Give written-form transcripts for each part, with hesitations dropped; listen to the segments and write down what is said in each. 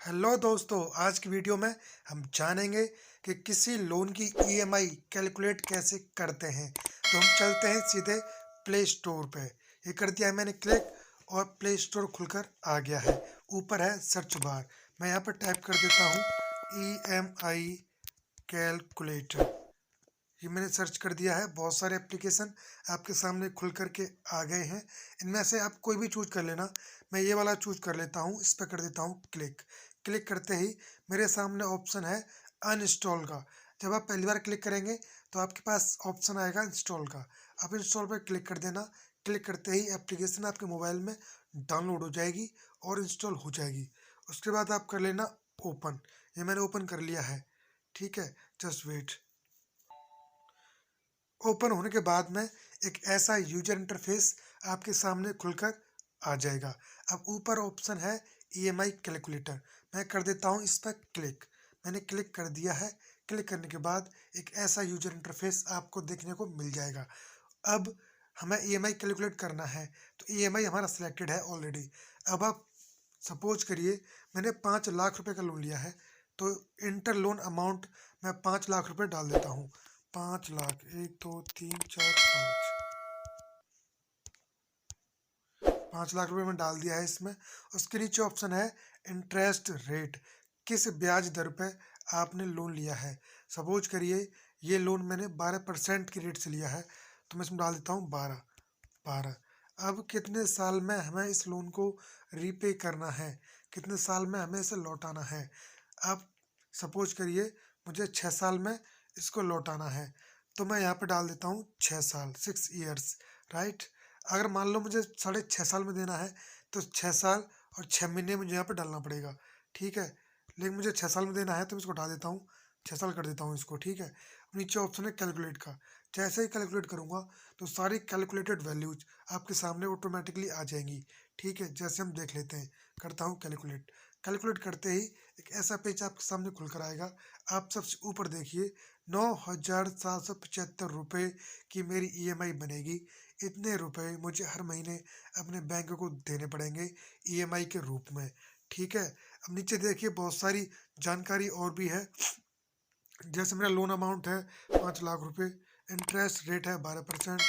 Hello दोस्तों, आज की वीडियो में हम जानेंगे कि किसी लोन की ईएमआई कैलकुलेट कैसे करते हैं। तो हम चलते हैं सीधे प्ले स्टोर पे। ये कर दिया है मैंने क्लिक और प्ले स्टोर खुलकर आ गया है। ऊपर है सर्च बार, मैं यहाँ पर टाइप कर देता हूँ ईएमआई कैलकुलेटर। ये मैंने सर्च कर दिया है। बहुत सारे एप्लीकेशन आपके सामने खुल करके आ गए हैं। इनमें से आप कोई भी चूज कर लेना। मैं ये वाला चूज कर लेता हूँ, इस पर कर देता हूँ क्लिक। क्लिक करते ही मेरे सामने ऑप्शन है अनइंस्टॉल का। जब आप पहली बार क्लिक करेंगे तो आपके पास ऑप्शन आएगा इंस्टॉल का। आप इंस्टॉल पर क्लिक कर देना। क्लिक करते ही एप्लीकेशन आपके मोबाइल में डाउनलोड हो जाएगी और इंस्टॉल हो जाएगी। उसके बाद आप कर लेना ओपन। ये मैंने ओपन कर लिया है, ठीक है। Just wait. ओपन होने के बाद में एक ऐसा यूजर इंटरफेस आपके सामने खुलकर आ जाएगा। अब ऊपर ऑप्शन है ईएमआई कैलकुलेटर, मैं कर देता हूँ इस पर क्लिक। मैंने क्लिक कर दिया है। क्लिक करने के बाद एक ऐसा यूजर इंटरफेस आपको देखने को मिल जाएगा। अब हमें ईएमआई कैलकुलेट करना है, तो ईएमआई हमारा सिलेक्टेड है ऑलरेडी। अब आप सपोज करिए मैंने 5 लाख रुपए का लोन लिया है, तो इंटर लोन अमाउंट मैं 5 लाख रुपए डाल देता हूँ। 5 लाख, 1 2 3 4 5। 5 लाख रुपए में डाल दिया है इसमें। उसके नीचे ऑप्शन है इंटरेस्ट रेट, किस ब्याज दर पे आपने लोन लिया है। सपोज करिए ये लोन मैंने 12% की रेट से लिया है, तो मैं इसमें डाल देता हूँ 12। अब कितने साल में हमें इस लोन को रीपे करना है, कितने साल में हमें इसे लौटाना है। अब सपोज करिए मुझे 6 साल में इसको लौटाना है, तो मैं यहाँ पे डाल देता हूँ 6 साल, 6 ईयर्स, राइट। अगर मान लो मुझे 6.5 साल में देना है, तो 6 साल और 6 महीने मुझे यहाँ पे डालना पड़ेगा, ठीक है। लेकिन मुझे 6 साल में देना है तो मैं इसको हटा देता हूँ, 6 साल कर देता हूँ इसको, ठीक है। नीचे ऑप्शन है कैलकुलेट का। जैसे ही कैलकुलेट करूँगा तो सारी कैलकुलेटेड वैल्यूज आपके सामने ऑटोमेटिकली आ जाएंगी, ठीक है। जैसे हम देख लेते हैं, करता हूँ कैलकुलेट। कैलकुलेट करते ही एक ऐसा पेज आपके सामने खुलकर आएगा। आप सबसे ऊपर देखिए 9,775 रुपये की मेरी ईएमआई बनेगी। इतने रुपए मुझे हर महीने अपने बैंक को देने पड़ेंगे ईएमआई के रूप में, ठीक है। अब नीचे देखिए बहुत सारी जानकारी और भी है। जैसे मेरा लोन अमाउंट है 5 लाख रुपए, इंटरेस्ट रेट है 12%,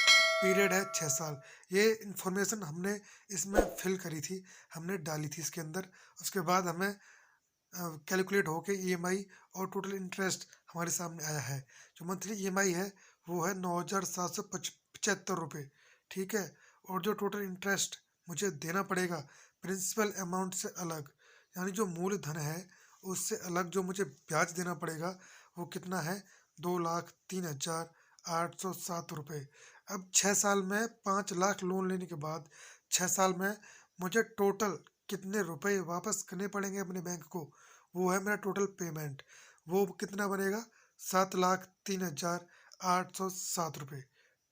पीरियड है 6 साल। ये इन्फॉर्मेशन हमने इसमें फिल करी थी, हमने डाली थी इसके अंदर। उसके बाद हमें कैलकुलेट होके ईएमआई और टोटल इंटरेस्ट हमारे सामने आया है। जो मंथली ईएमआई है वो है 9,775 रुपये, ठीक है। और जो टोटल इंटरेस्ट मुझे देना पड़ेगा प्रिंसिपल अमाउंट से अलग, यानी जो मूलधन है उससे अलग जो मुझे ब्याज देना पड़ेगा, वो कितना है 2,03,807 रुपये। अब 6 साल में 5 लाख लोन लेने के बाद 6 साल में मुझे टोटल कितने रुपए वापस करने पड़ेंगे अपने बैंक को, वो है मेरा टोटल पेमेंट। वो कितना बनेगा 7,03,807 रुपये,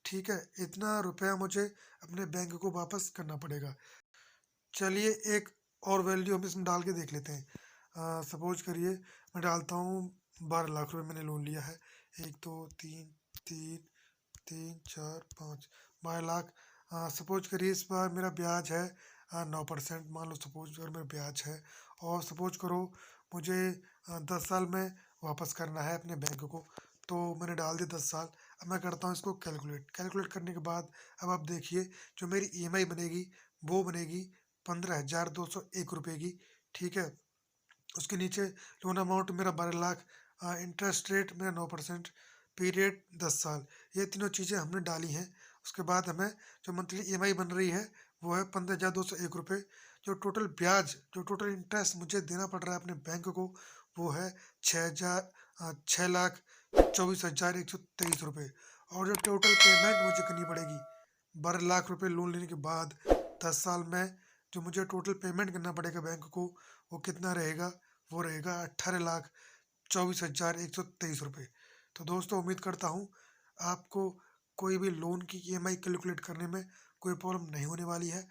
ठीक है। इतना रुपया मुझे अपने बैंक को वापस करना पड़ेगा। चलिए एक और वैल्यू हम इसमें डाल के देख लेते हैं। सपोज करिए मैं डालता हूँ 12 लाख रुपए मैंने लोन लिया है। 1 2 3 3 3 4 5, 12 लाख। सपोज करिए इस बार मेरा ब्याज है 9%, मान लो सपोज अगर मेरा ब्याज है। और सपोज करो मुझे 10 साल में वापस करना है अपने बैंक को, तो मैंने डाल दिया 10 साल। अब मैं करता हूँ इसको कैलकुलेट। कैलकुलेट करने के बाद अब आप देखिए जो मेरी ईएमआई बनेगी वो बनेगी 15,201 रुपये की, ठीक है। उसके नीचे लोन अमाउंट मेरा 12 लाख, इंटरेस्ट रेट मेरा 9%, पीरियड 10 साल। ये तीनों चीज़ें हमने डाली हैं। उसके बाद हमें जो मंथली ईएमआई बन रही है वो है 15,201 रुपये। जो टोटल ब्याज, जो टोटल इंटरेस्ट मुझे देना पड़ रहा है अपने बैंक को, वो है 6,24,123 रुपये। और जो टोटल पेमेंट मुझे करनी पड़ेगी 12 लाख रुपए लोन लेने के बाद 10 साल में, जो मुझे टोटल पेमेंट करना पड़ेगा बैंक को, वो कितना रहेगा, वो रहेगा 18,24,123 रुपये। तो दोस्तों उम्मीद करता हूँ आपको कोई भी लोन की ईएमआई कैलकुलेट करने में कोई प्रॉब्लम नहीं होने वाली है।